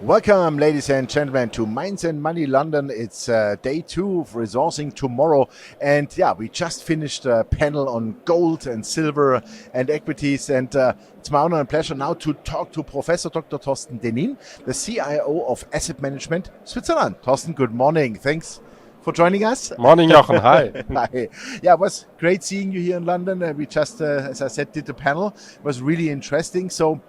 Welcome, ladies and gentlemen, to Minds and Money London. It's day 2 of resourcing tomorrow. And yeah, we just finished a panel on gold and silver and equities. And it's my honor and pleasure now to talk to Professor Dr. Torsten Dennin, the CIO of Asset Management Switzerland. Torsten, good morning. Thanks for joining us. Morning, Jochen. Hi. Hi. Yeah, it was great seeing you here in London. We just, as I said, did the panel. It was really interesting. So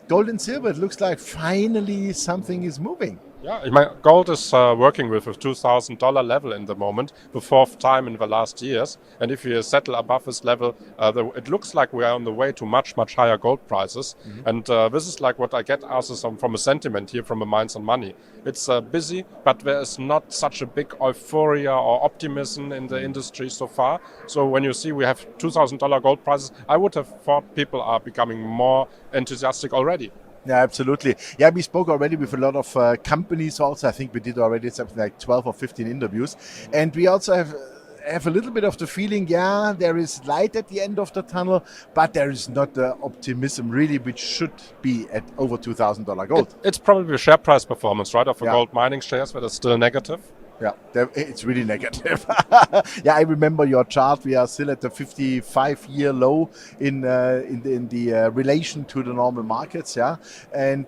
gold and silver, it looks like finally something is moving. Yeah, gold is working with a $2,000 level in the moment, the fourth time in the last years. And if you settle above this level, it looks like we are on the way to much, much higher gold prices. Mm-hmm. And this is like what I get also from a sentiment here from the Minds and Money. It's busy, but there is not such a big euphoria or optimism in the industry so far. So when you see we have $2,000 gold prices, I would have thought people are becoming more enthusiastic already. Yeah, absolutely. Yeah, we spoke already with a lot of companies also. I think we did already something like 12 or 15 interviews. And we also have a little bit of the feeling, yeah, there is light at the end of the tunnel, but there is not the optimism really, which should be at over $2,000 gold. It's probably the share price performance, right, of the gold mining shares that is still negative. Yeah, it's really negative. Yeah, I remember your chart. We are still at the 55-year low in the relation to the normal markets. Yeah, and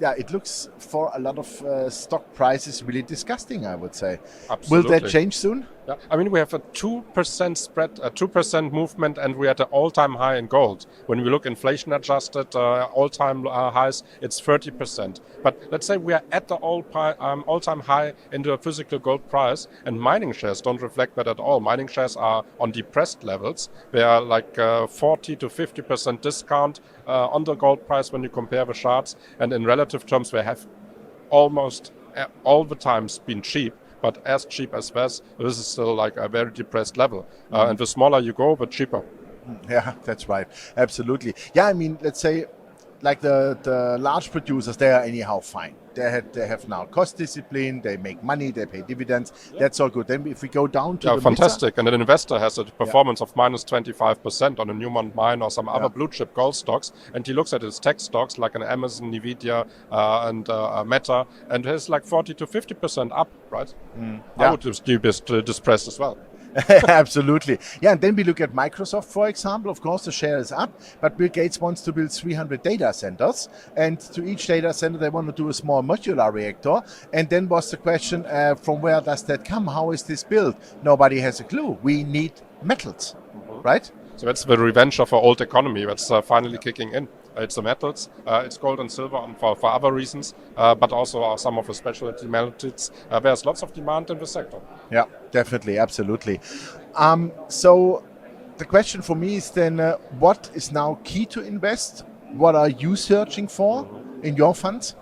it looks for a lot of stock prices really disgusting, I would say. Absolutely. Will that change soon? Yeah, I mean, we have a 2% spread, a 2% movement, and we're at an all-time high in gold. When we look inflation-adjusted all-time highs, it's 30%. But let's say we are at the all-time high in the physical gold price, and mining shares don't reflect that at all. Mining shares are on depressed levels. They are like 40 to 50% discount on the gold price when you compare the charts, and in relative terms, they have almost all the times been cheap. But as cheap as this is still like a very depressed level. And the smaller you go, the cheaper. Yeah, that's right. Absolutely. Yeah, I mean, let's say like the large producers, they are anyhow fine. They have now cost discipline, they make money, they pay dividends. Yeah. That's all good. Then if we go down to the fantastic. And an investor has a performance of minus 25% on a Newmont mine or some other blue chip gold stocks, and he looks at his tech stocks like an Amazon, Nvidia, and Meta, and has like 40 to 50% up, right? I would be depressed as well. Absolutely. Yeah, and then we look at Microsoft, for example. Of course, the share is up, but Bill Gates wants to build 300 data centers, and to each data center, they want to do a small modular reactor. And then was the question, from where does that come? How is this built? Nobody has a clue. We need metals, right? So that's the revenge of our old economy that's finally kicking in. It's the metals, it's gold and silver and for other reasons, but also some of the specialty metals. There's lots of demand in the sector. Yeah, definitely, absolutely. So the question for me is then, what is now key to invest? What are you searching for in your funds?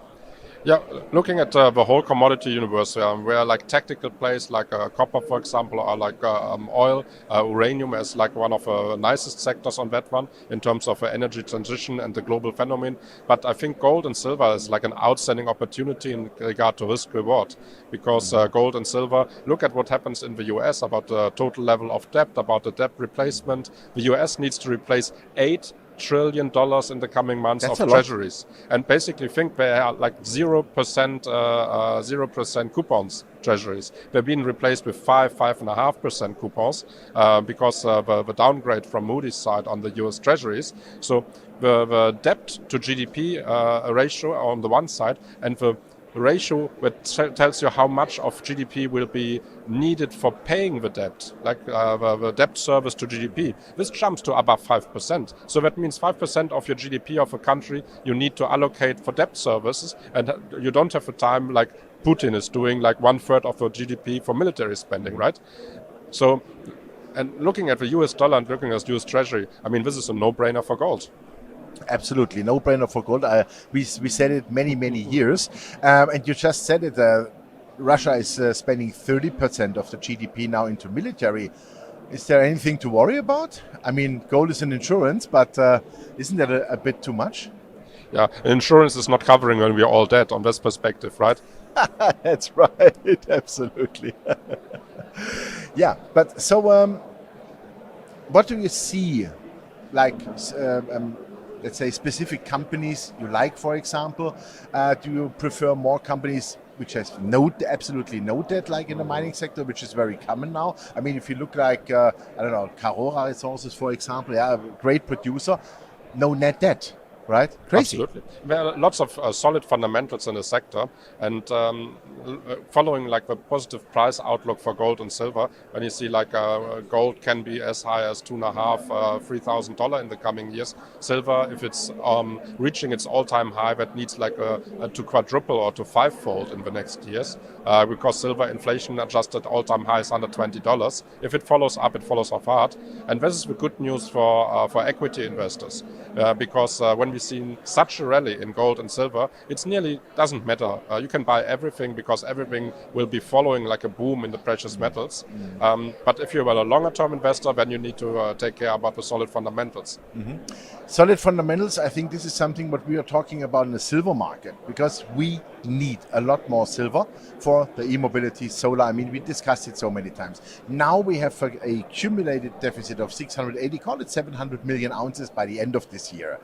Yeah, looking at the whole commodity universe, where like tactical plays like copper, for example, or like oil, uranium is like one of the nicest sectors on that one in terms of energy transition and the global phenomenon. But I think gold and silver is like an outstanding opportunity in regard to risk reward, because gold and silver, look at what happens in the US about the total level of debt, about the debt replacement. The US needs to replace $8 trillion in the coming months of treasuries, and basically think they are like 0% coupons treasuries. They're being replaced with 5.5% coupons because the downgrade from Moody's side on the US treasuries. So the debt to GDP ratio on the one side, and the ratio that tells you how much of GDP will be needed for paying the debt, like the debt service to GDP. This jumps to above 5%. So that means 5% of your GDP of a country you need to allocate for debt services, and you don't have the time like Putin is doing, like 1/3 of the GDP for military spending, right? So, and looking at the US dollar and looking at US Treasury, I mean, this is a no-brainer for gold. Absolutely, no-brainer for gold. We said it many years, and you just said it. Russia is spending 30% of the GDP now into military. Is there anything to worry about? I mean, gold is an insurance, but isn't that a bit too much? Yeah, insurance is not covering when we're all dead on this perspective, right? That's right, absolutely. Yeah, but so what do you see like let's say, specific companies you like, for example? Do you prefer more companies which has absolutely no debt, like in the mining sector, which is very common now? I mean, if you look like, I don't know, Carora Resources, for example, yeah, great producer, no net debt. Right? Crazy. Absolutely. There are lots of solid fundamentals in the sector, and following like the positive price outlook for gold and silver, when you see like gold can be as high as $2,500, $3,000 in the coming years. Silver, if it's reaching its all-time high, that needs like to quadruple or to fivefold in the next years, because silver inflation adjusted all-time high is under $20. If it follows up, it follows off hard, and this is the good news for equity investors, because when we see such a rally in gold and silver, it nearly doesn't matter. You can buy everything because everything will be following like a boom in the precious metals. But if you're a longer term investor, then you need to take care about the solid fundamentals. Solid fundamentals, I think this is something what we are talking about in the silver market, because we need a lot more silver for the e-mobility, solar. I mean, we discussed it so many times. Now we have a accumulated deficit of 680, call it 700 million ounces by the end of this year.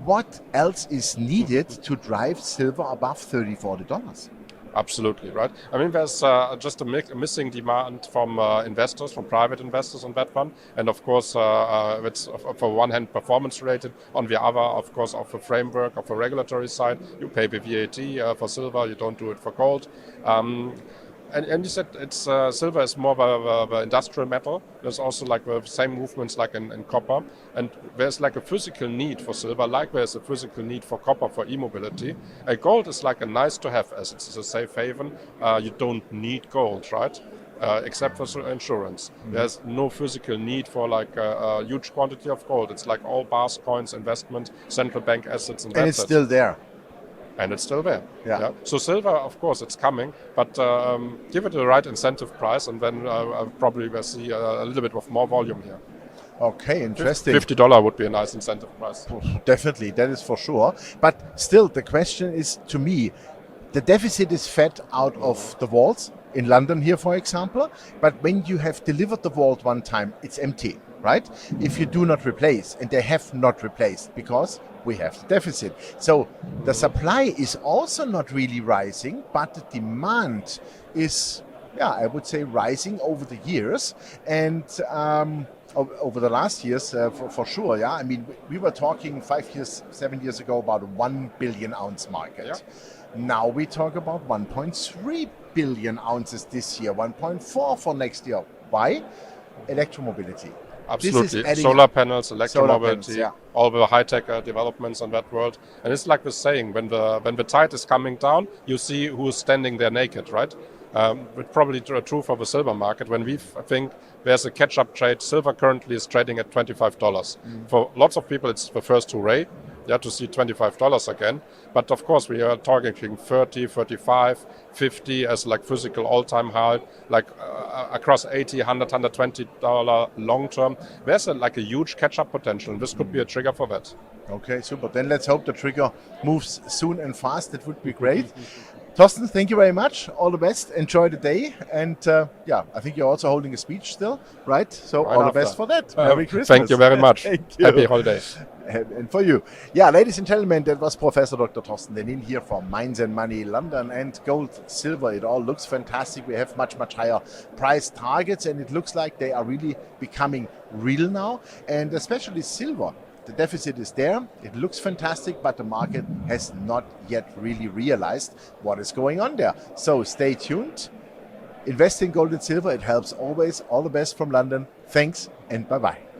What else is needed to drive silver above $30, $40? Absolutely, right. I mean, there's just a missing demand from investors, from private investors on that one. And of course, it's for one hand performance related, on the other, of course, of the framework, of the regulatory side. You pay the VAT for silver, you don't do it for gold. And you said it's silver is more of a industrial metal. There's also like the same movements like in copper, and there's like a physical need for silver, like there's a physical need for copper for e-mobility. Gold is like a nice to have as it's a safe haven. You don't need gold, right? Except for insurance. There's no physical need for like a huge quantity of gold. It's like all bars, coins, investment, central bank assets, and it's still there. And it's still there. Yeah. So silver, of course, it's coming, but give it the right incentive price, and then probably we'll see a little bit of more volume here. Okay, interesting. $50 would be a nice incentive price. Definitely, that is for sure. But still, the question is, to me, the deficit is fed out of the vaults in London here, for example. But when you have delivered the vault one time, it's empty, right? If you do not replace, and they have not replaced because we have the deficit. So the supply is also not really rising, but the demand is, I would say, rising over the years. And over the last years, for sure, yeah. I mean, we were talking 7 years ago about a 1 billion ounce market. Yeah. Now we talk about 1.3 billion ounces this year, 1.4 for next year. Why? Electromobility. Absolutely. Solar panels, electromobility, all the high-tech developments in that world. And it's like the saying, when the tide is coming down, you see who's standing there naked, right? It's probably true for the silver market. When we think there's a catch-up trade, silver currently is trading at $25. For lots of people, it's the first hooray. To see $25 again. But of course, we are targeting 30, 35, 50 as like physical all-time high, like across 80, 100, $120 long term. There's like a huge catch-up potential, and this could be a trigger for that. Okay, super. Then let's hope the trigger moves soon and fast. That would be great. Torsten, thank you very much. All the best. Enjoy the day. And I think you're also holding a speech still, right? So all the best for that. Merry Christmas. Thank you very much. Thank you. Happy holidays. And for you. Yeah, ladies and gentlemen, that was Professor Dr. Torsten Dennin here from Mines and Money London. And gold, silver, it all looks fantastic. We have much, much higher price targets, and it looks like they are really becoming real now. And especially silver. The deficit is there, it looks fantastic, but the market has not yet really realized what is going on there. So stay tuned. Invest in gold and silver, it helps always. All the best from London. Thanks and bye-bye.